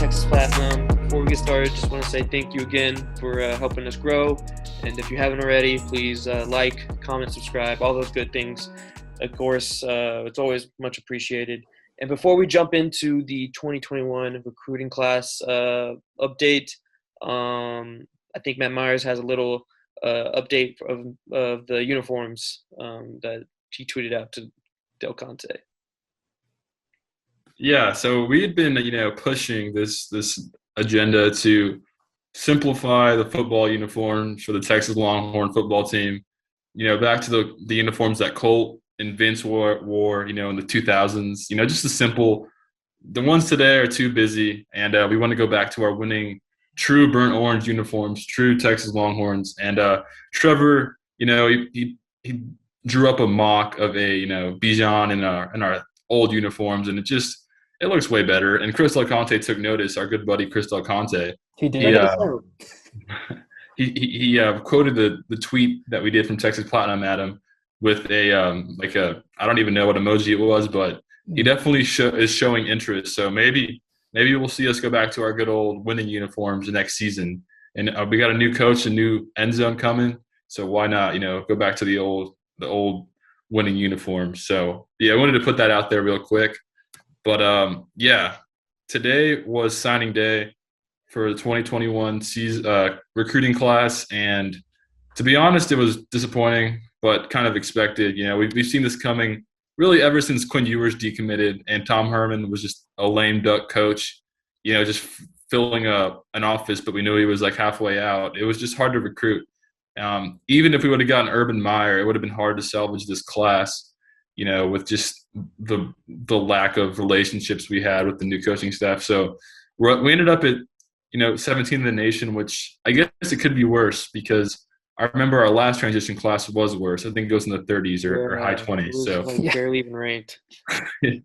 Texas Platinum. Before we get started, just want to say thank you again for helping us grow. And if you haven't already, please like, comment, subscribe, all those good things. Of course, it's always much appreciated. And before we jump into the 2021 recruiting class update, I think Matt Myers has a little update of the uniforms that he tweeted out to Del Conte. Yeah, so we had been, pushing this agenda to simplify the football uniforms for the Texas Longhorn football team. Back to the uniforms that Colt and Vince wore, in the 2000s. Just the simple. The ones today are too busy, and we want to go back to our winning, true burnt orange uniforms, true Texas Longhorns. And Trevor, he drew up a mock of a Bijan in our old uniforms, and it looks way better. And Chris Del Conte took notice. Our good buddy Chris Del Conte. He did. He quoted the tweet that we did from Texas Platinum at him with a I don't even know what emoji it was, but he definitely is showing interest. So maybe we'll see us go back to our good old winning uniforms next season. And we got a new coach, a new end zone coming. So why not go back to the old winning uniforms? So yeah, I wanted to put that out there real quick. But today was signing day for the 2021 season, recruiting class, and to be honest, it was disappointing, but kind of expected. We've seen this coming really ever since Quinn Ewers decommitted, and Tom Herman was just a lame duck coach, just filling an office, but we knew he was like halfway out. It was just hard to recruit. Even if we would have gotten Urban Meyer, it would have bin hard to salvage this class. With just the lack of relationships we had with the new coaching staff. So we ended up at, 17th in the nation, which I guess it could be worse because I remember our last transition class was worse. I think it goes in the 30s or high 20s. So barely even ranked. Yeah.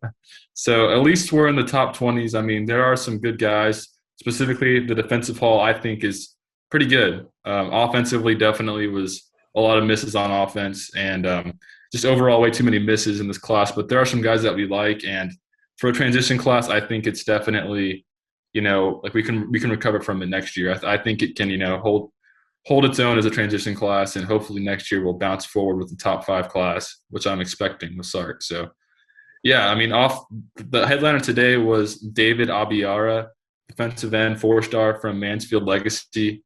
So at least we're in the top 20s. I mean, there are some good guys. Specifically, the defensive haul I think is pretty good. Offensively, definitely was a lot of misses on offense and just overall way too many misses in this class. But there are some guys that we like, and for a transition class, I think it's definitely, we can recover from it next year. I think it can, hold its own as a transition class, and hopefully next year we'll bounce forward with the top 5 class, which I'm expecting with Sark. So, yeah, I mean, off the headliner today was David Abiara, defensive end, 4-star from Mansfield Legacy.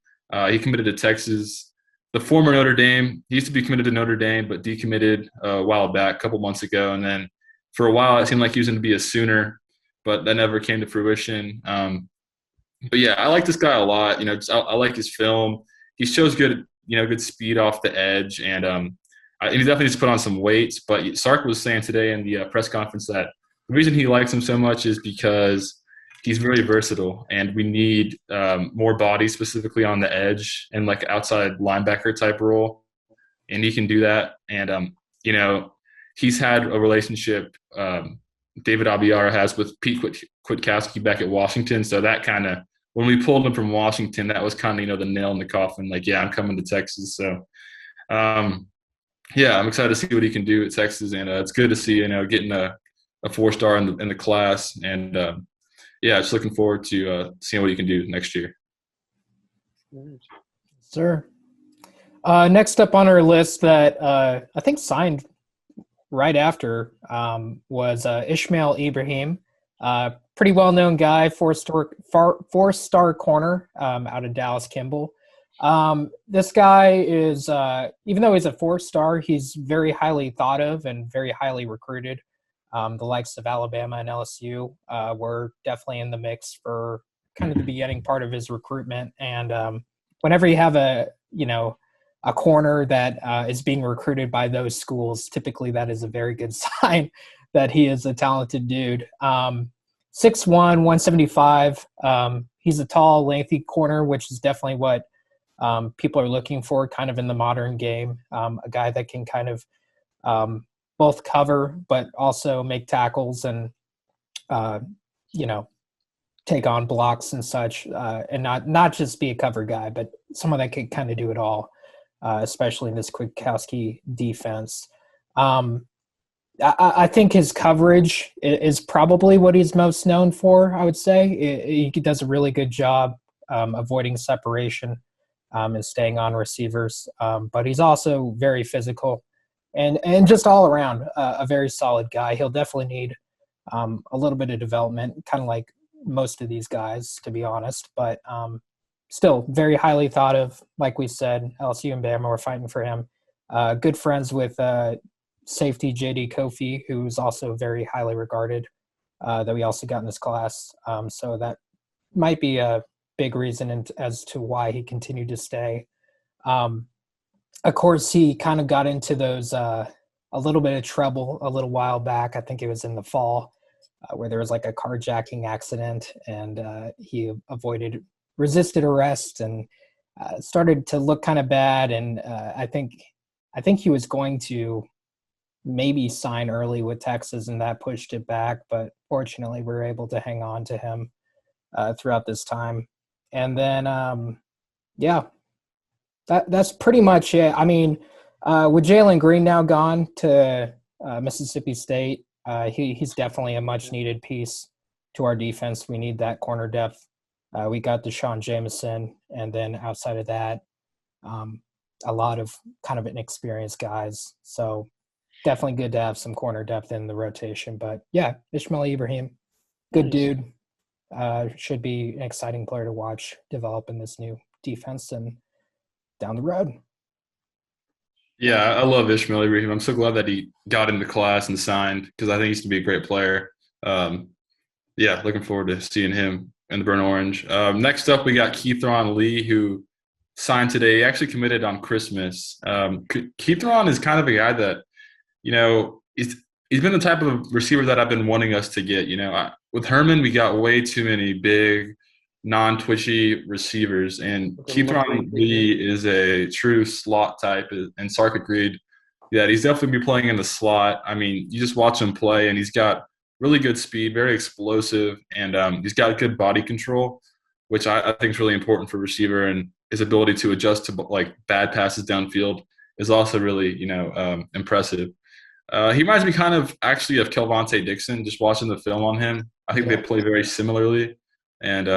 He committed to Texas. The former Notre Dame, he used to be committed to Notre Dame, but decommitted a while back, a couple months ago. And then for a while, it seemed like he was going to be a Sooner, but that never came to fruition. But yeah, I like this guy a lot. I like his film. He shows good speed off the edge, and he definitely needs to put on some weights. But Sark was saying today in the press conference that the reason he likes him so much is because he's very versatile, and we need more body specifically on the edge and like outside linebacker type role, and he can do that. And he's had a relationship David Abiara has with Pete Kwiatkowski back at Washington, so that kind of, when we pulled him from Washington, that was kind of the nail in the coffin. Like, yeah, I'm coming to Texas. So, I'm excited to see what he can do at Texas, and it's good to see getting a 4-star in the class, and just looking forward to seeing what he can do next year. Sir. Next up on our list that I think signed right after was Ishmael Ibrahim. Pretty well-known guy, 4-star corner out of Dallas Kimball. This guy is, even though he's a 4-star, he's very highly thought of and very highly recruited. The likes of Alabama and LSU were definitely in the mix for kind of the beginning part of his recruitment. And whenever you have a corner that is being recruited by those schools, typically that is a very good sign that he is a talented dude. 6'1", 175. He's a tall, lengthy corner, which is definitely what people are looking for kind of in the modern game. A guy that can kind of both cover but also make tackles and, take on blocks and such, and not just be a cover guy, but someone that could kind of do it all, especially in this Kwiatkowski defense. I think his coverage is probably what he's most known for, I would say. He does a really good job avoiding separation and staying on receivers. But he's also very physical and just all around a very solid guy. He'll definitely need a little bit of development, kind of like most of these guys, to be honest. But still very highly thought of. Like we said, LSU and Bama were fighting for him. Good friends with safety JD Kofi, who's also very highly regarded, that we also got in this class. So that might be a big reason as to why he continued to stay. Of course, he kind of got into those a little bit of trouble a little while back. I think it was in the fall where there was like a carjacking accident, and he resisted arrest and started to look kind of bad. And I think he was going to maybe sign early with Texas, and that pushed it back. But fortunately, we were able to hang on to him throughout this time. And then, that's pretty much it. I mean, with Jalen Green now gone to Mississippi State, he's definitely a much-needed piece to our defense. We need that corner depth. We got Deshaun Jameson, and then outside of that, a lot of kind of inexperienced guys. So definitely good to have some corner depth in the rotation. But yeah, Ishmael Ibrahim, good dude. Should be an exciting player to watch develop in this new defense and down the road. Yeah, I love Ishmael Ibrahim. I'm so glad that he got into class and signed, because I think he's going to be a great player. Looking forward to seeing him in the burnt orange. Next up, we got Keithron Lee, who signed today. He actually committed on Christmas. Keithron is kind of a guy that, he's been the type of receiver that I've been wanting us to get. With Herman, we got way too many big, non-twitchy receivers, and Keithron Lee is a true slot type, and Sark agreed that he's definitely going to be playing in the slot. I mean, you just watch him play, and he's got really good speed, very explosive, and he's got good body control, which I think is really important for a receiver, and his ability to adjust to like bad passes downfield is also really, impressive. He reminds me kind of actually of Kelvonte Dixon, just watching the film on him. I think they play very similarly. And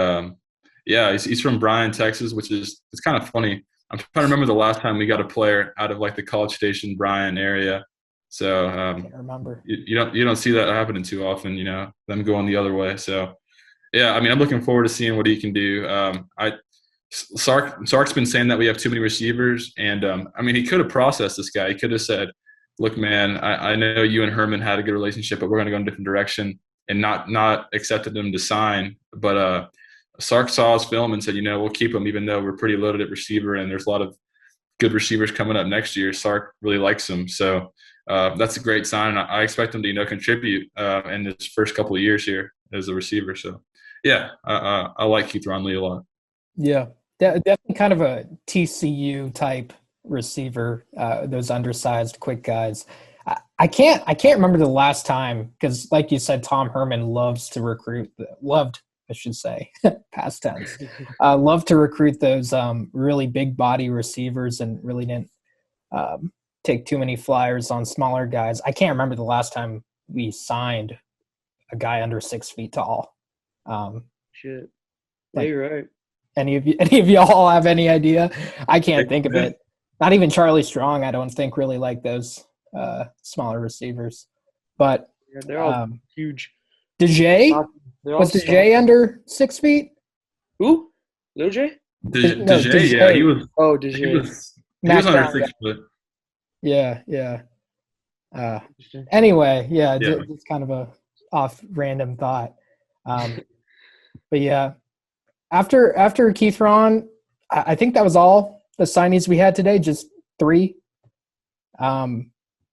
he's from Bryan, Texas, it's kind of funny. I'm trying to remember the last time we got a player out of like the College Station, Bryan area. So I can't remember. You don't see that happening too often, them going the other way. So yeah, I mean, I'm looking forward to seeing what he can do. Sark's been saying that we have too many receivers, and he could have processed this guy. He could have said, "Look, man, I know you and Herman had a good relationship, but we're going to go in a different direction," and not accepted him to sign. But Sark saw his film and said, we'll keep him, even though we're pretty loaded at receiver, and there's a lot of good receivers coming up next year. Sark really likes him, so that's a great sign. I expect him to contribute in his first couple of years here as a receiver. So yeah, I like Keithron Lee a lot. Yeah, definitely kind of a TCU type receiver, those undersized, quick guys. I can't remember the last time, because like you said, Tom Herman loved, I should say, past tense, loved to recruit those really big body receivers, and really didn't take too many flyers on smaller guys. I can't remember the last time we signed a guy under 6 feet tall. Shit. Yeah, you're right. Any of y'all have any idea? I can't think of it. Not even Charlie Strong, I don't think, really like those smaller receivers. But yeah, they're all huge. DeJay? Was DeJay under 6 feet? Who? Lil J? DeJay, yeah, he was. Oh, DeJay. He was under 6 foot. Yeah. Anyway, just kind of a off random thought. But yeah, after Keithron, I think that was all the signees we had today, just 3.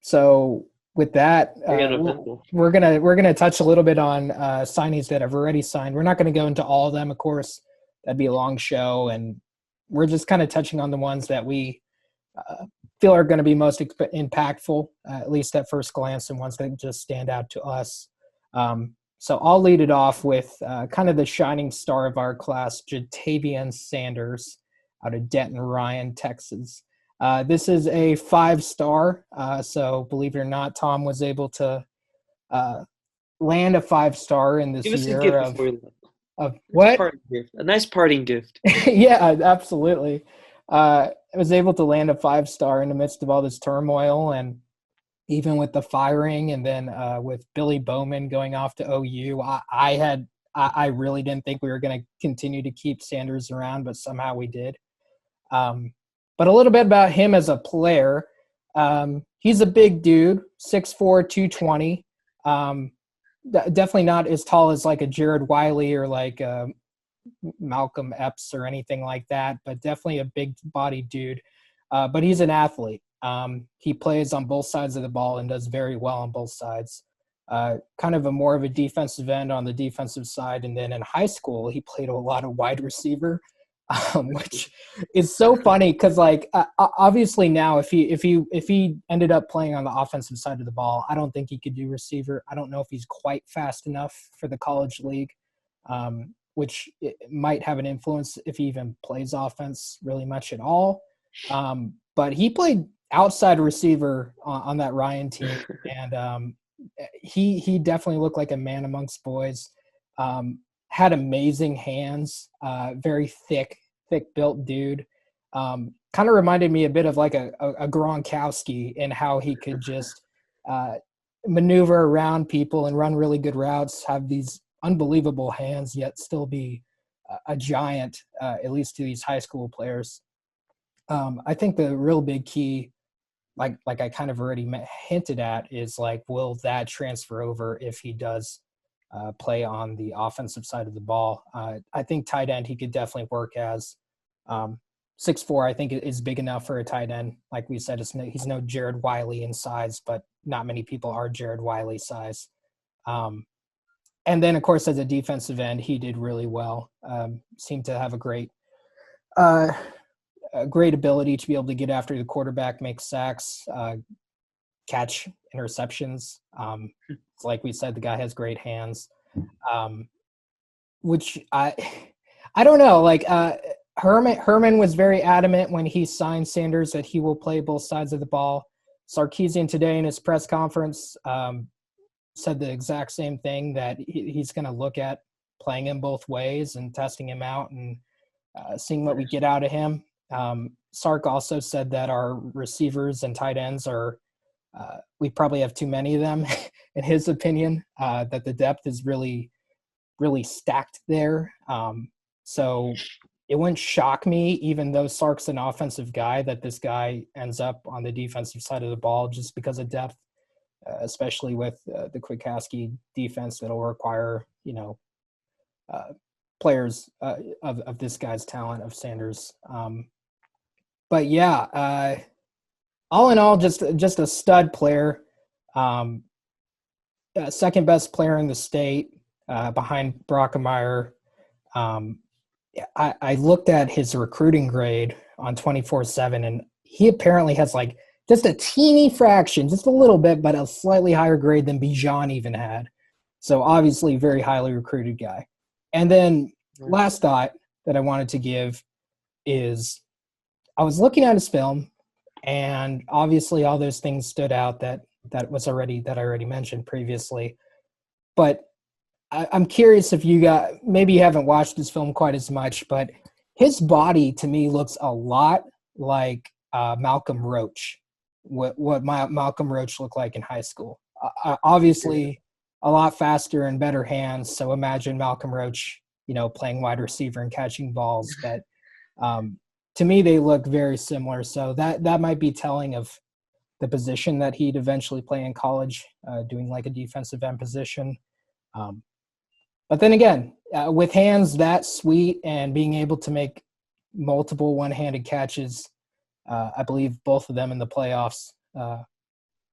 So with that, we're gonna touch a little bit on signees that have already signed. We're not going to go into all of them, of course. That'd be a long show, and we're just kind of touching on the ones that we feel are going to be most impactful, at least at first glance, and ones that just stand out to us. So I'll lead it off with kind of the shining star of our class, Jatavian Sanders, out of Denton, Ryan, Texas. This is a 5-star. So believe it or not, Tom was able to land a 5-star in this Give us a year gift before you leave. of what? A nice parting gift. Yeah, absolutely. I was able to land a 5-star in the midst of all this turmoil, and even with the firing, and then with Billy Bowman going off to OU, I really didn't think we were going to continue to keep Sanders around, but somehow we did. But a little bit about him as a player. He's a big dude, 6'4", 220. Definitely not as tall as like a Jared Wiley or like Malcolm Epps or anything like that, but definitely a big body dude. But he's an athlete. He plays on both sides of the ball and does very well on both sides. Kind of more of a defensive end on the defensive side. And then in high school, he played a lot of wide receiver, which is so funny because like obviously now if he ended up playing on the offensive side of the ball, I don't think he could do receiver. I don't know if he's quite fast enough for the college league, which it might have an influence if he even plays offense really much at all. But he played outside receiver on that Ryan team, and he definitely looked like a man amongst boys. Had amazing hands, very thick built dude. Kind of reminded me a bit of like a Gronkowski in how he could just maneuver around people and run really good routes, have these unbelievable hands, yet still be a giant, at least to these high school players. I think the real big key, like I kind of already hinted at, is like, will that transfer over if he does play on the offensive side of the ball? I think tight end he could definitely work as. 6'4", I think is big enough for a tight end. Like we said, he's no Jared Wiley in size, but not many people are Jared Wiley size. And then, of course, as a defensive end, he did really well. Seemed to have a great ability to be able to get after the quarterback, make sacks, catch interceptions. Like we said, the guy has great hands, which I don't know. Like Herman was very adamant when he signed Sanders that he will play both sides of the ball. Sarkisian today in his press conference said the exact same thing, that he's going to look at playing him both ways and testing him out and seeing what we get out of him. Sark also said that our receivers and tight ends are we probably have too many of them, in his opinion, that the depth is really, really stacked there. So it wouldn't shock me, even though Sark's an offensive guy, that this guy ends up on the defensive side of the ball just because of depth, especially with the Kwiatkowski defense that'll require, players of this guy's talent, of Sanders. But yeah, all in all, just a stud player. Second best player in the state, behind Brockemeyer. I looked at his recruiting grade on 24/7, and he apparently has like just a teeny fraction, just a little bit, but a slightly higher grade than Bijan even had. So obviously very highly recruited guy. And then last thought that I wanted to give is I was looking at his film, and obviously all those things stood out that I already mentioned previously. But I'm curious if maybe you haven't watched his film quite as much, but his body to me looks a lot like Malcolm Roach, what Malcolm Roach looked like in high school. Obviously a lot faster and better hands. So imagine Malcolm Roach, playing wide receiver and catching balls. But to me, they look very similar. So that might be telling of the position that he'd eventually play in college, doing like a defensive end position. But then again, with hands that sweet and being able to make multiple one-handed catches, I believe both of them in the playoffs,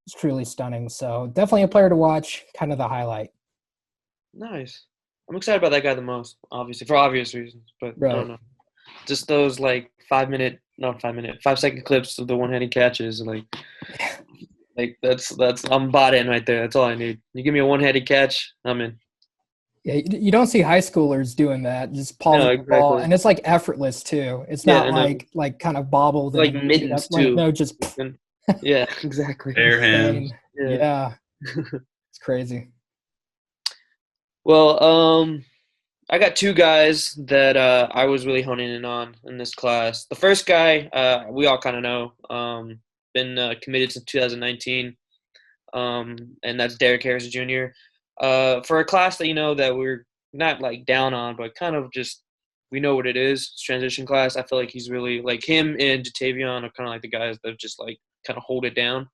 is truly stunning. So definitely a player to watch, kind of the highlight. Nice. I'm excited about that guy the most, obviously, for obvious reasons. But right. I don't know. Just those 5-second clips of the one-handed catches, that's I'm bought in right there. That's all I need. You give me a one-handed catch, I'm in. Yeah, you don't see high schoolers doing that, just polling No, the ball, exactly. and it's like effortless too. It's Yeah, not I know. like kind of bobbled Like and shoot up. mittens Like too. no, just Yeah, exactly. Bare hands. insane. Yeah. Yeah, it's crazy. Well, I got two guys that I was really honing in on in this class. The first guy, we all kind of know, been committed since 2019, and that's Derek Harris Jr. For a class that that we're not like down on, but kind of just we know what it is. It's transition class. I feel like he's really like him and Jatavion are kind of like the guys that just like kind of hold it down.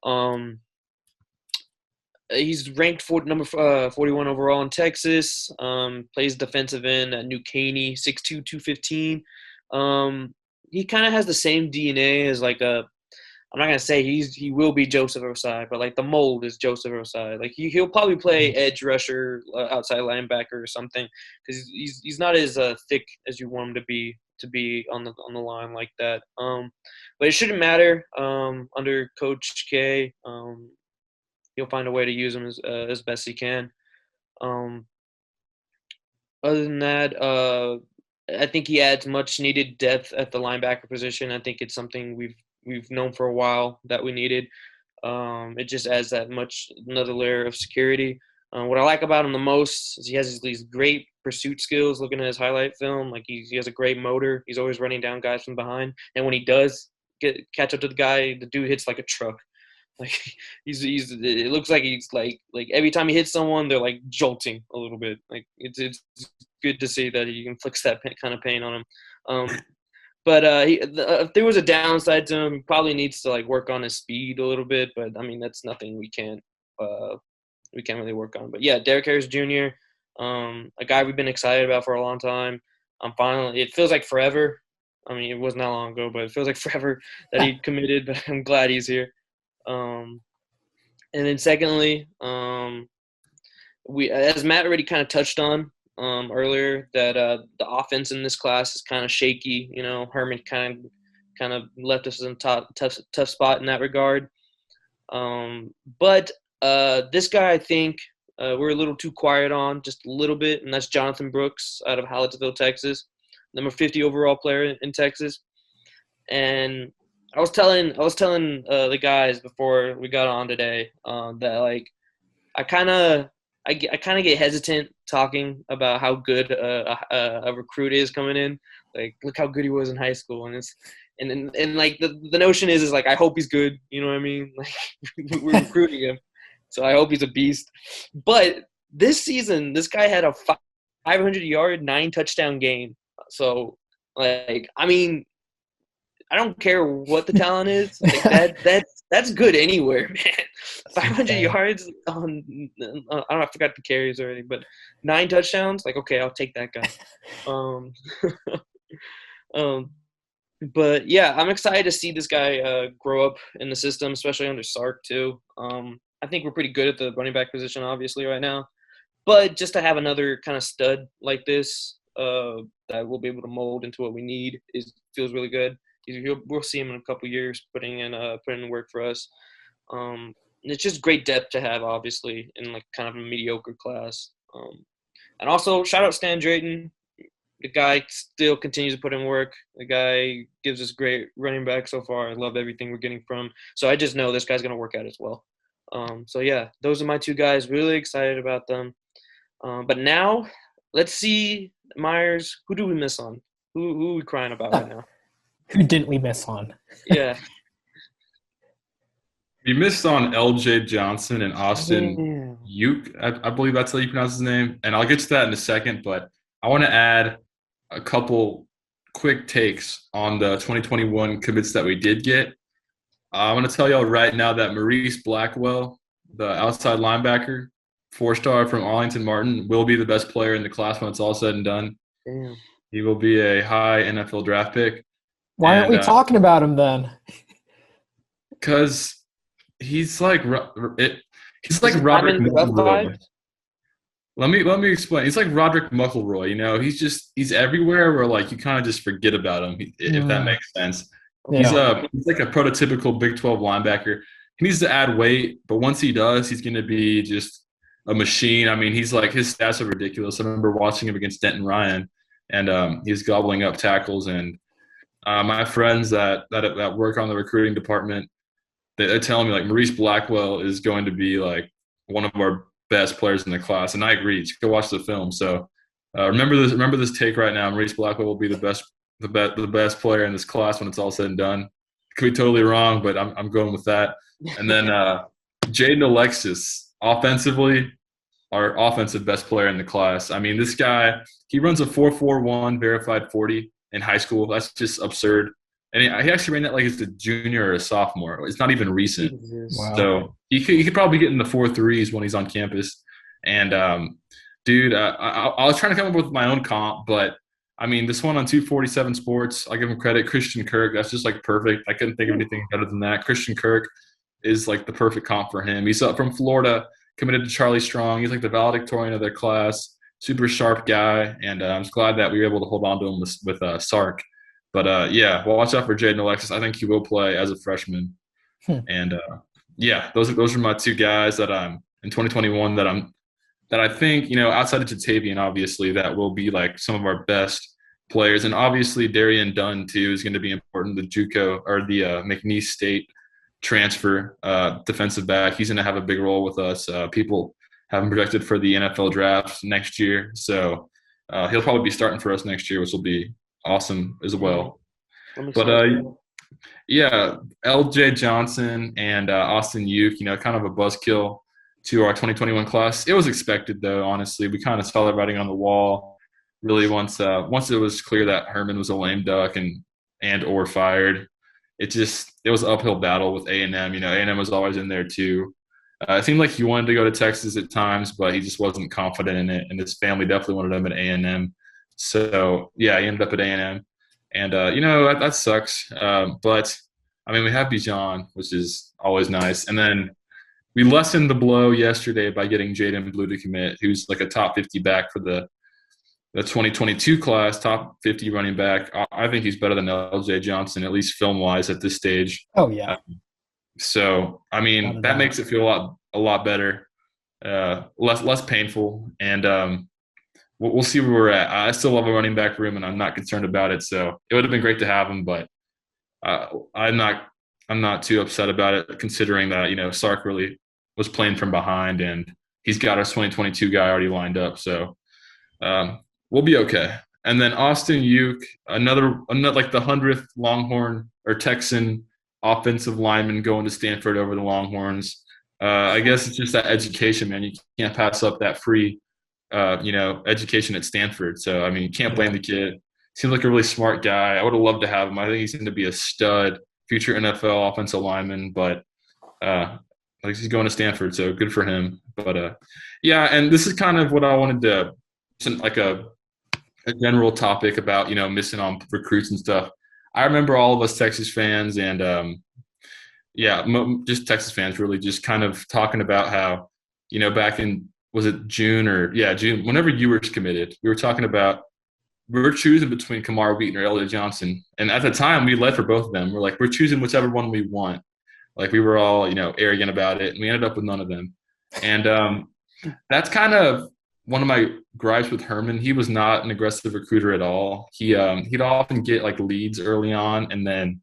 Um, He's ranked number 41 overall in Texas. Plays defensive end at New Caney, 6'2", 215. He kind of has the same DNA as like a. I'm not gonna say he will be Joseph Osai, but like the mold is Joseph Osai. Like he'll probably play edge rusher, outside linebacker or something, because he's not as thick as you want him to be on the line like that. But it shouldn't matter. Under Coach K, he'll find a way to use him as best he can. Um, Other than that, I think he adds much needed depth at the linebacker position. I think it's something we've known for a while that we needed. It just adds that much another layer of security. What I like about him the most is he has these great pursuit skills. Looking at his highlight film, like he has a great motor. He's always running down guys from behind, and when he does catch up to the guy, the dude hits like a truck. Like he's it looks like he's like every time he hits someone, they're like jolting a little bit. Like it's good to see that he inflicts that kind of pain on him. But if there was a downside to him, he probably needs to like work on his speed a little bit. But I mean, that's nothing we can't really work on. But yeah, Derek Harris Jr., a guy we've been excited about for a long time. It feels like forever. I mean, it wasn't that long ago, but it feels like forever that he committed. But I'm glad he's here. And then secondly, we, as Matt already kind of touched on earlier, that the offense in this class is kind of shaky. Herman kind of left us in a tough spot in that regard. But this guy, I think we're a little too quiet on, just a little bit, and that's Jonathan Brooks out of Hallettsville, Texas, number 50 overall player in Texas. And I was telling the guys before we got on today that like I kind of get hesitant talking about how good a recruit is coming in. Like, look how good he was in high school, and like the notion is like I hope he's good. You know what I mean? Like we're recruiting him, so I hope he's a beast. But this season, this guy had a 500-yard, 9-touchdown game. So like I mean. I don't care what the talent is. Like that's good anywhere, man. 500 yards on I don't know, I forgot the carries already, but 9 touchdowns. Like, okay, I'll take that guy. But yeah, I'm excited to see this guy grow up in the system, especially under Sark too. I think we're pretty good at the running back position, obviously, right now. But just to have another kind of stud like this that we'll be able to mold into what we need feels really good. We'll see him in a couple years putting in work for us. It's just great depth to have, obviously, in like kind of a mediocre class. And also, shout out Stan Drayton. The guy still continues to put in work. The guy gives us great running back so far. I love everything we're getting from him. So I just know this guy's going to work out as well. So, yeah, those are my two guys. Really excited about them. But now, let's see, Myers, who do we miss on? Who are we crying about right now? Who didn't we miss on? Yeah. We missed on LJ Johnson and Austin Uke. I believe that's how you pronounce his name. And I'll get to that in a second, but I want to add a couple quick takes on the 2021 commits that we did get. I want to tell y'all right now that Maurice Blackwell, the outside linebacker, 4-star from Arlington Martin, will be the best player in the class when it's all said and done. Damn. He will be a high NFL draft pick. Why aren't we talking about him then? Because he's like Roderick McElroy. Let me explain. He's like Roderick McElroy. He's everywhere where like you kind of just forget about him, if that makes sense. Yeah. He's like a prototypical Big 12 linebacker. He needs to add weight, but once he does, he's going to be just a machine. I mean, he's like, his stats are ridiculous. I remember watching him against Denton Ryan, and he's gobbling up tackles. And my friends that work on the recruiting department, they're telling me like Maurice Blackwell is going to be like one of our best players in the class, and I agree. Just go watch the film. So remember this. Remember this take right now. Maurice Blackwell will be the best player in this class when it's all said and done. Could be totally wrong, but I'm going with that. And then Jaden Alexis, offensively, our offensive best player in the class. I mean, this guy, he runs a 4.41 verified 40 in high school. That's just absurd. And he actually ran that like as a junior or a sophomore. It's not even recent. Wow. So he could probably get in the 4.3s when he's on campus. And, dude, I was trying to come up with my own comp, but, I mean, this one on 247 Sports, I'll give him credit. Christian Kirk, that's just like perfect. I couldn't think of anything better than that. Christian Kirk is like the perfect comp for him. He's up from Florida, committed to Charlie Strong. He's like the valedictorian of their class, super sharp guy. And I'm just glad that we were able to hold on to him with Sark. But yeah, well, watch out for Jaden Alexis. I think he will play as a freshman. And yeah, those are my two guys that I'm in 2021 that I think, you know, outside of Jatavian, obviously, that will be like some of our best players. And obviously Darian Dunn too is going to be important. The JUCO or the McNeese State transfer defensive back. He's going to have a big role with us. People have him projected for the NFL draft next year. So he'll probably be starting for us next year, which will be awesome as well. But yeah, LJ Johnson and Austin Uke, you know, kind of a buzzkill to our 2021 class. It was expected, though, honestly. We kind of saw the writing on the wall really once it was clear that Herman was a lame duck and or fired. It was an uphill battle with A&M. You know, A&M was always in there too. It seemed like he wanted to go to Texas at times, but he just wasn't confident in it, and his family definitely wanted him at A&M. So, yeah, he ended up at A&M. And, you know, that sucks. But, I mean, we have Bijan, which is always nice. And then we lessened the blow yesterday by getting Jaden Blue to commit, who's like a top 50 back for the 2022 class, top 50 running back. I think he's better than LJ Johnson, at least film-wise at this stage. Oh, yeah. So, I mean, that makes it feel a lot better, less painful. And we'll see where we're at. I still love a running back room, and I'm not concerned about it. So it would have been great to have him, but I'm not too upset about it, considering that, you know, Sark really was playing from behind, and he's got our 2022 guy already lined up. So we'll be okay. And then Austin Uke, another like the 100th Longhorn or Texan offensive lineman going to Stanford over the Longhorns. I guess it's just that education, man. You can't pass up that free, you know, education at Stanford. So, I mean, you can't blame the kid. Seems like a really smart guy. I would have loved to have him. I think he's going to be a stud, future NFL offensive lineman, but like he's going to Stanford, so good for him. But yeah, and this is kind of what I wanted to, like a general topic about, you know, missing on recruits and stuff. I remember all of us Texas fans and yeah, just Texas fans really just kind of talking about how, you know, back in, was it June, whenever Ewers committed, we were talking about, we were choosing between Kamar Wheaton or Elliot Johnson. And at the time, we led for both of them. We're like, we're choosing whichever one we want. Like, we were all, you know, arrogant about it, and we ended up with none of them. And that's kind of one of my gripes with Herman. He was not an aggressive recruiter at all. He'd often get, like, leads early on, and then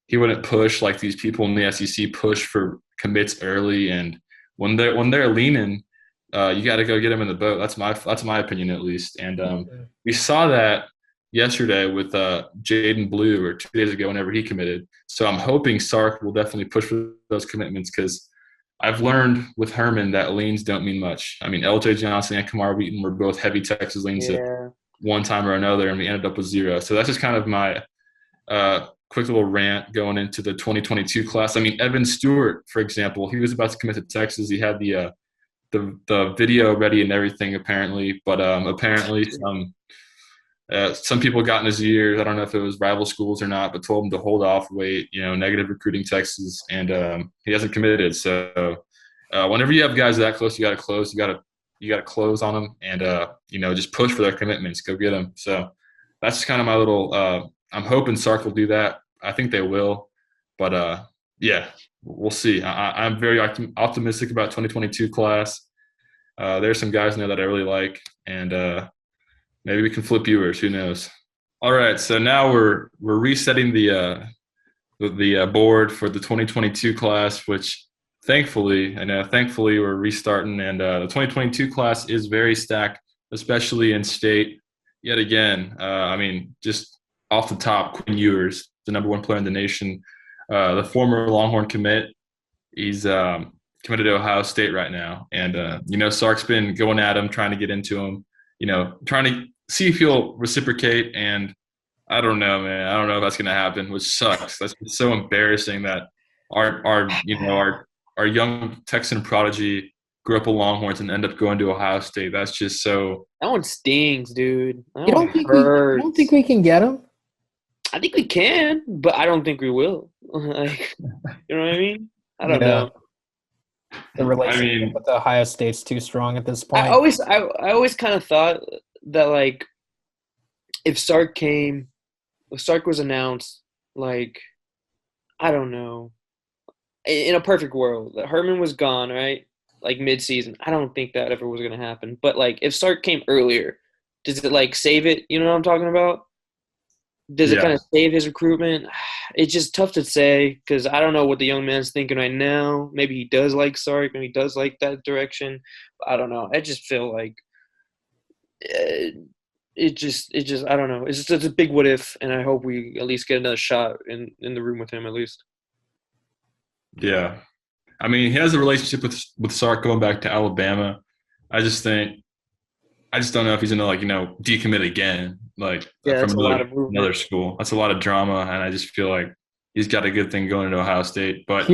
he wouldn't push like these people in the SEC push for commits early. And when they're leaning, you got to go get them in the boat. That's my opinion, at least. And we saw that yesterday with Jaden Blue, or 2 days ago, whenever he committed. So I'm hoping Sark will definitely push for those commitments, because I've learned with Herman that leans don't mean much. I mean, LJ Johnson and Kamar Wheaton were both heavy Texas leans at one time or another, and we ended up with 0. So that's just kind of my quick little rant going into the 2022 class. I mean, Evan Stewart, for example, he was about to commit to Texas. He had the video ready and everything, apparently, but apparently some people got in his ears. I don't know if it was rival schools or not, but told him to hold off, wait, you know, negative recruiting Texas, and he hasn't committed. So whenever you have guys that close, you got to close. You got to close on them, and you know, just push for their commitments. Go get them. So that's just kind of my little. I'm hoping Sark will do that. I think they will, but yeah, we'll see. I'm very optimistic about 2022 class. There's some guys in there that I really like, and maybe we can flip Ewers. Who knows? All right, so now we're resetting the board for the 2022 class, which thankfully we're restarting, and the 2022 class is very stacked, especially in state. Yet again, just off the top, Quinn Ewers, the number one player in the nation, the former Longhorn commit. He's committed to Ohio State right now, and Sark's been going at him, trying to get into him, trying to see if he'll reciprocate. And I don't know, man. I don't know if that's going to happen, which sucks. That's so embarrassing that our young Texan prodigy grew up a Longhorns and end up going to Ohio State. That's just so. That one stings, dude. You don't think we can get him? I think we can, but I don't think we will. Like, you know what I mean? I don't know. The relationship with Ohio State's too strong at this point. I always kind of thought that, like, if Sark was announced, like, I don't know, in a perfect world, that Herman was gone, right? Like mid-season. I don't think that ever was going to happen. But, like, if Sark came earlier, does it, like, save it? You know what I'm talking about? Does it kind of save his recruitment? It's just tough to say because I don't know what the young man's thinking right now. Maybe he does like Sark. Maybe he does like that direction. I don't know. I just feel like it just I don't know. It's a big what if, and I hope we at least get another shot in the room with him at least. Yeah. I mean, he has a relationship with Sark going back to Alabama. I just don't know if he's going to, decommit again, from another school. That's a lot of drama, and I just feel like he's got a good thing going into Ohio State. But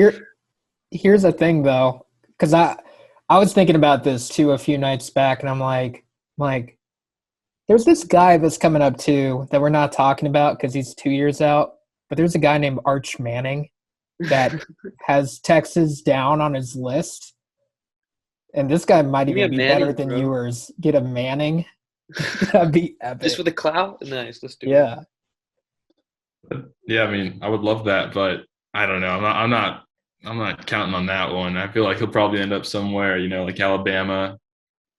here's the thing, though, because I was thinking about this, too, a few nights back, and I'm like, there's this guy that's coming up, too, that we're not talking about because he's 2 years out, but there's a guy named Arch Manning that has Texas down on his list. And this guy might even be better than Ewers. Get a Manning. That'd be epic. Just for the clout? Nice. Let's do it. Yeah. Yeah, I mean, I would love that, but I don't know. I'm not counting on that one. I feel like he'll probably end up somewhere, like Alabama,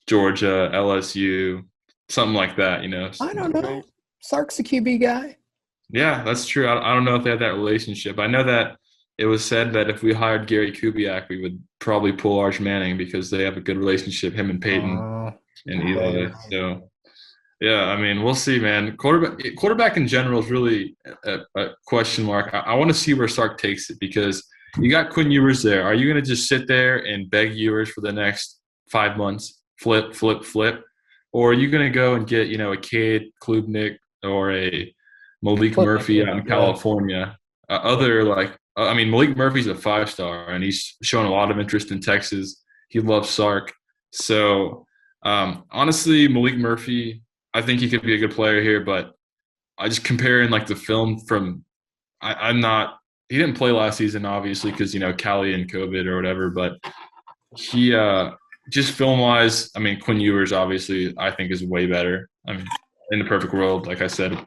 Georgia, LSU, something like that, I don't know. Sark's a QB guy. Yeah, that's true. I don't know if they had that relationship. I know that it was said that if we hired Gary Kubiak, we would probably pull Arch Manning because they have a good relationship, him and Peyton and Eli. So, yeah, I mean, we'll see, man. Quarterback in general is really a question mark. I want to see where Sark takes it because you got Quinn Ewers there. Are you going to just sit there and beg Ewers for the next 5 months, flip, or are you going to go and get, a Cade Klubnik or a Malik Murphy out in California? Malik Murphy's a 5-star, and he's shown a lot of interest in Texas. He loves Sark. So, honestly, Malik Murphy, I think he could be a good player here, but I just comparing, the film from – he didn't play last season, obviously, because, Cali and COVID or whatever, but he just film-wise, Quinn Ewers, obviously, I think is way better. In the perfect world, like I said,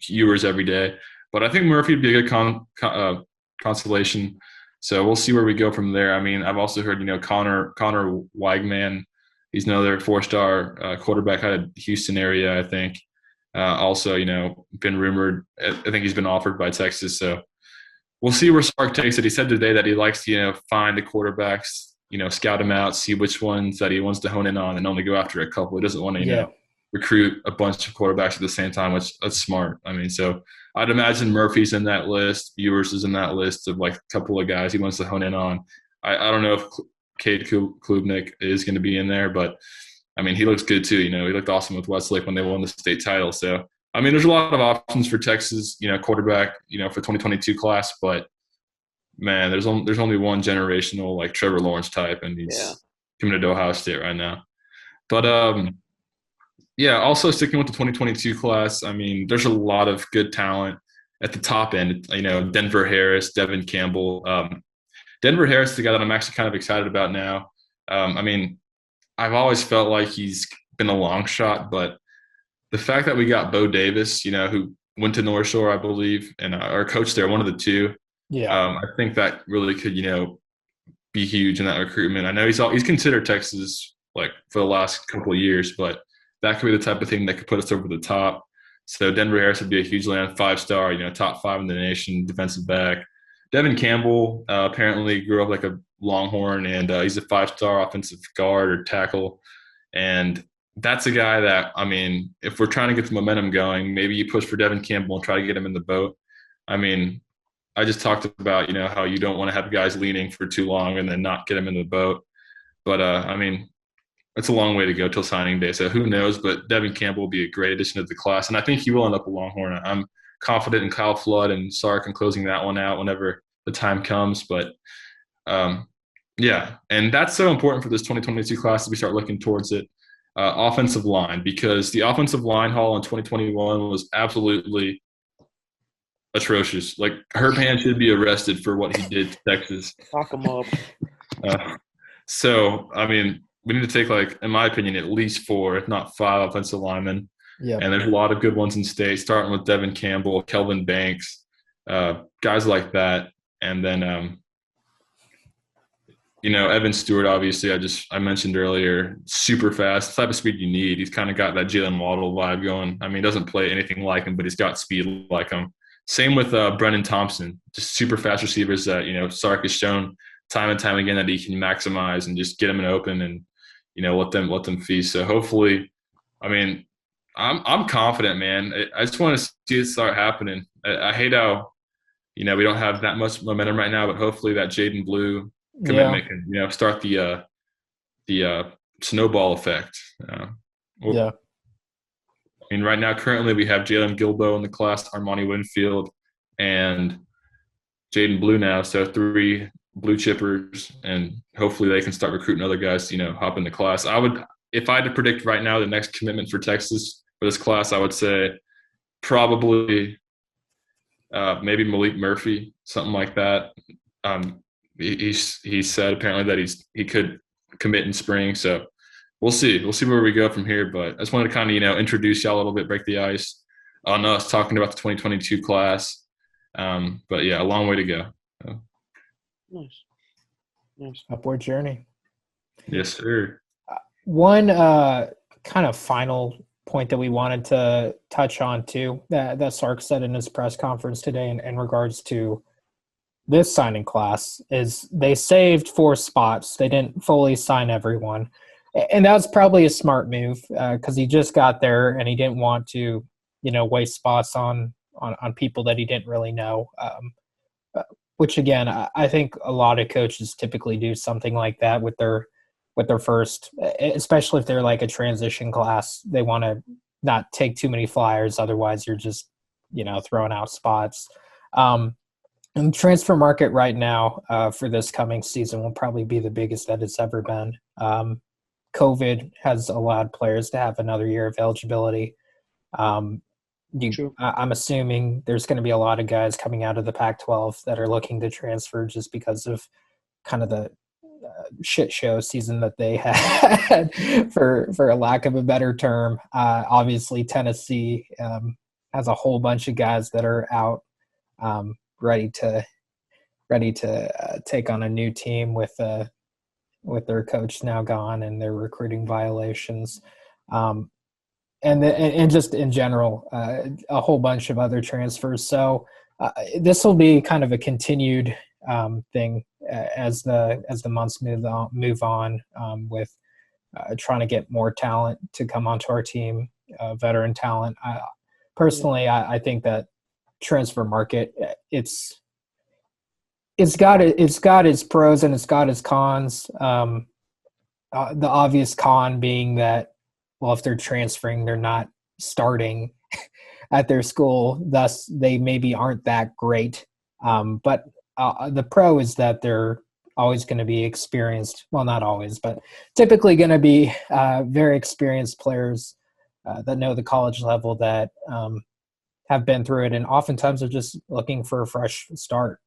Ewers every day. But I think Murphy would be a good consolation. So we'll see where we go from there. I've also heard, Connor Weigman, he's another 4-star quarterback out of Houston area, I think. Also, been rumored. I think he's been offered by Texas. So we'll see where Sark takes it. He said today that he likes to, find the quarterbacks, scout them out, see which ones that he wants to hone in on and only go after a couple. He doesn't want to, recruit a bunch of quarterbacks at the same time, which that's smart. So I'd imagine Murphy's in that list. Ewers is in that list of a couple of guys he wants to hone in on. I don't know if Cade Klubnik is going to be in there, but he looks good too. He looked awesome with Westlake when they won the state title. So there's a lot of options for Texas, quarterback, for 2022 class. But man, there's only one generational Trevor Lawrence type, and he's coming to Ohio State right now. But yeah, also sticking with the 2022 class, there's a lot of good talent at the top end. Denver Harris, Devin Campbell. Denver Harris is the guy that I'm actually kind of excited about now. I've always felt like he's been a long shot, but the fact that we got Bo Davis, who went to North Shore, I believe, and our coach there, one of the two. Yeah. I think that really could, be huge in that recruitment. I know he's considered Texas' like for the last couple of years, but that could be the type of thing that could put us over the top. So Denver Harris would be a huge land, 5-star, top 5 in the nation, defensive back. Devin Campbell apparently grew up like a Longhorn, and he's a 5-star offensive guard or tackle. And that's a guy that, I mean, if we're trying to get the momentum going, maybe you push for Devin Campbell and try to get him in the boat. I mean, I just talked about, how you don't want to have guys leaning for too long and then not get them in the boat. But, I mean, it's a long way to go till signing day. So who knows? But Devin Campbell will be a great addition to the class. And I think he will end up a Longhorn. I'm confident in Kyle Flood and Sark and closing that one out whenever the time comes. But, yeah, and that's so important for this 2022 class as we start looking towards it. Offensive line, because the offensive line haul in 2021 was absolutely atrocious. Like, Herb Hand should be arrested for what he did to Texas. Lock him up. So, I mean, we need to take, like, in my opinion, at least 4, if not 5 offensive linemen. Yeah. And there's a lot of good ones in state, starting with Devin Campbell, Kelvin Banks, guys like that. And then, Evan Stewart, obviously, I mentioned earlier, super fast, the type of speed you need. He's kind of got that Jalen Waddle vibe going. I mean, he doesn't play anything like him, but he's got speed like him. Same with Brennan Thompson, just super fast receivers that, Sark has shown time and time again that he can maximize and just get them in open and, let them feast. So hopefully, I mean, I'm confident, man. I just want to see it start happening. I hate how, we don't have that much momentum right now, but hopefully that Jaden Blue commitment can, start the snowball effect. Yeah. I mean, right now, currently, we have Jalen Gilbo in the class, Armani Winfield, and Jaden Blue now. So 3 blue chippers, and hopefully they can start recruiting other guys to, hop in the class. If I had to predict right now the next commitment for Texas for this class, I would say probably maybe Malik Murphy, something like that. He said apparently that he could commit in spring, so we'll see. We'll see where we go from here. But I just wanted to kind of introduce y'all a little bit, break the ice on us talking about the 2022 class. But yeah, a long way to go. Nice. Upward journey. Yes, sir. One kind of final point that we wanted to touch on too, that Sark said in his press conference today in regards to this signing class, is they saved 4 spots. They didn't fully sign everyone. And that was probably a smart move because he just got there and he didn't want to, waste spots on people that he didn't really know. Which again, I think a lot of coaches typically do something like that with their first, especially if they're like a transition class. They want to not take too many flyers, otherwise you're just throwing out spots. And the transfer market right now for this coming season will probably be the biggest that it's ever been. COVID has allowed players to have another year of eligibility. I'm assuming there's going to be a lot of guys coming out of the Pac-12 that are looking to transfer just because of kind of the shit show season that they had, for a lack of a better term. Obviously, Tennessee has a whole bunch of guys that are out, ready to take on a new team with their coach now gone and their recruiting violations. And just in general, a whole bunch of other transfers. So this will be kind of a continued thing as the months move on with trying to get more talent to come onto our team, veteran talent. Personally, I think that transfer market, it's got its pros and it's got its cons. The obvious con being that, well, if they're transferring, they're not starting at their school, thus they maybe aren't that great. But the pro is that they're always going to be experienced. Well, not always, but typically going to be very experienced players that know the college level, that have been through it, and oftentimes are just looking for a fresh start.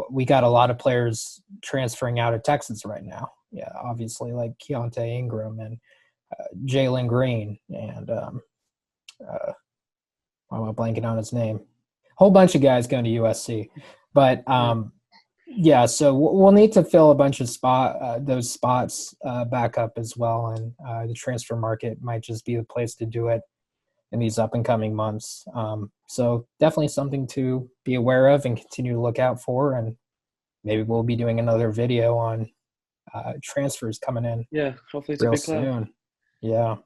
We got a lot of players transferring out of Texas right now. Yeah, obviously, like Keontae Ingram and Jalen Green, and why am I blanking on his name? A whole bunch of guys going to USC. But Yeah, so we'll need to fill a bunch of those spots back up as well, and the transfer market might just be the place to do it in these up and coming months. So definitely something to be aware of and continue to look out for, and maybe we'll be doing another video on transfers coming in Yeah, hopefully it's a real big class. soon. Yeah. All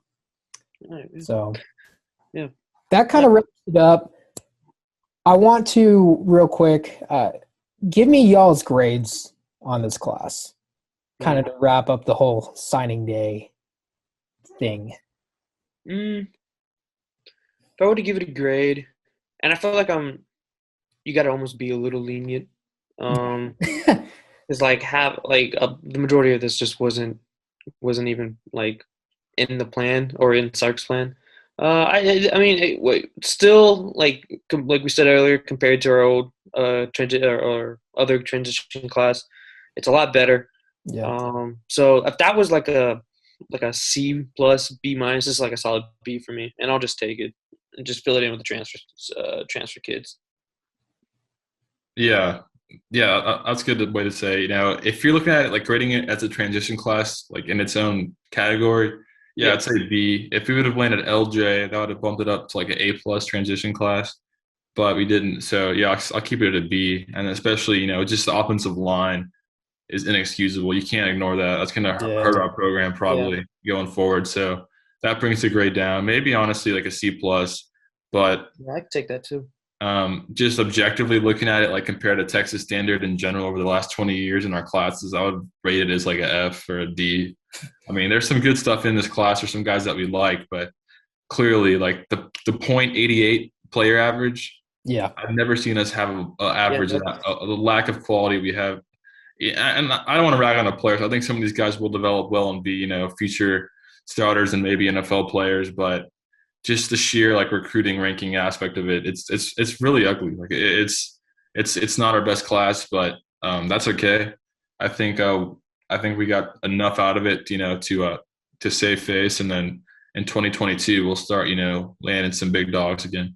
right, yeah. So Yeah. that kind of wraps it up. I want to real quick give me y'all's grades on this class, kind of to wrap up the whole signing day thing. If I were to give it a grade, and I feel like you got to almost be a little lenient. It's like the majority of this just wasn't even like in the plan or in Sark's plan. I mean, still like we said earlier, compared to our old or other transition class, it's a lot better. Yeah. So if that was like a C plus B minus, it's like a solid B for me, and I'll just take it and just fill it in with the transfer kids. Yeah, that's a good way to say. You know, if you're looking at it like grading it as a transition class, like in its own category, yeah, I'd say B. If we would have landed LJ, that would have bumped it up to like an A plus transition class, but we didn't. So yeah, I'll keep it at a B. And especially, you know, just the offensive line is inexcusable. You can't ignore that. That's going to hurt our program probably going forward. So that brings the grade down. Maybe honestly like a C plus, but yeah, I could take that too. Just objectively looking at it, like compared to Texas standard in general over the last 20 years in our classes, I would rate it as like a F or a D. I mean, there's some good stuff in this class or some guys that we like, but clearly like the .88 player average. Yeah. I've never seen us have an average of that, the lack of quality we have. Yeah, and I don't want to rag on the players. I think some of these guys will develop well and be, you know, future starters and maybe NFL players, but just the sheer like recruiting ranking aspect of it, it's really ugly. Like it's not our best class, but that's okay. I think we got enough out of it, you know, to save face, and then in 2022 we'll start, you know, landing some big dogs again.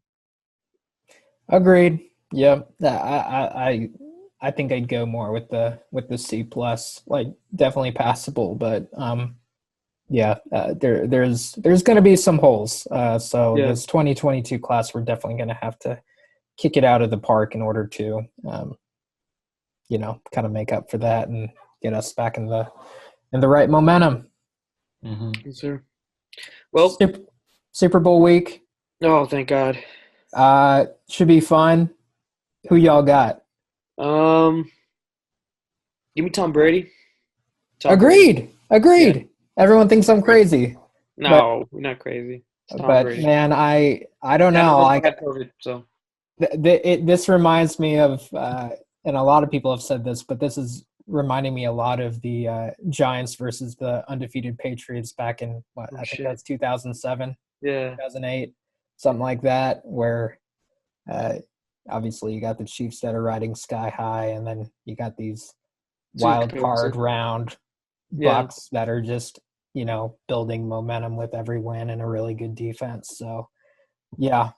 Agreed. Yeah, I think I'd go more with the C plus, like definitely passable, but there's going to be some holes. So this 2022 class, we're definitely going to have to kick it out of the park in order to, you know, kind of make up for that and get us back in the right momentum. Mm-hmm. Yes, sir. Well, Super Bowl week. Oh, thank God. Should be fun. Who y'all got? Give me Tom Brady. Agreed. Yeah. Everyone thinks I'm crazy. No, we're not crazy. But Brady. Man, I don't know. I got COVID, so this reminds me of, and a lot of people have said this, but this is reminding me a lot of the Giants versus the undefeated Patriots back in I think that's 2007, 2008, something like that, where obviously you got the Chiefs that are riding sky high, and then you got these wild card round Bucks that are just, you know, building momentum with every win and a really good defense. So yeah,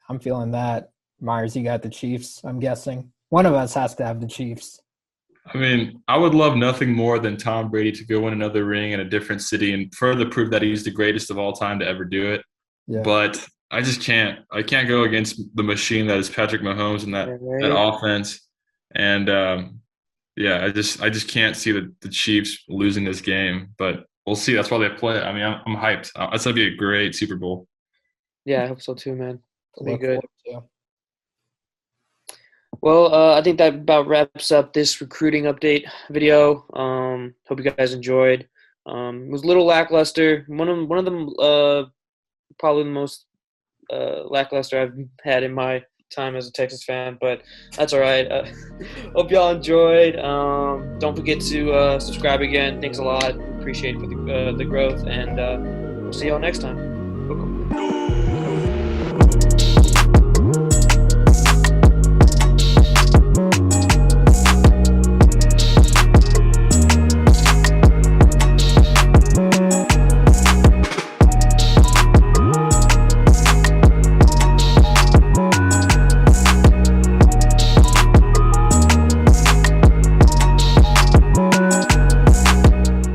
I'm feeling that. Myers, you got the Chiefs, I'm guessing. One of us has to have the Chiefs. I mean, I would love nothing more than Tom Brady to go win another ring in a different city and further prove that he's the greatest of all time to ever do it. Yeah. But I just can't. I can't go against the machine that is Patrick Mahomes and that offense. And I just can't see the Chiefs losing this game. But we'll see. That's why they play. I mean, I'm hyped. That's gonna be a great Super Bowl. Yeah, I hope so too, man. It'll be good. Well, I think that about wraps up this recruiting update video. Hope you guys enjoyed. It was a little lackluster. One of them probably the most lackluster I've had in my time as a Texas fan, but that's all right. Hope y'all enjoyed. Don't forget to subscribe again. Thanks a lot. Appreciate it for the growth, and we'll see y'all next time.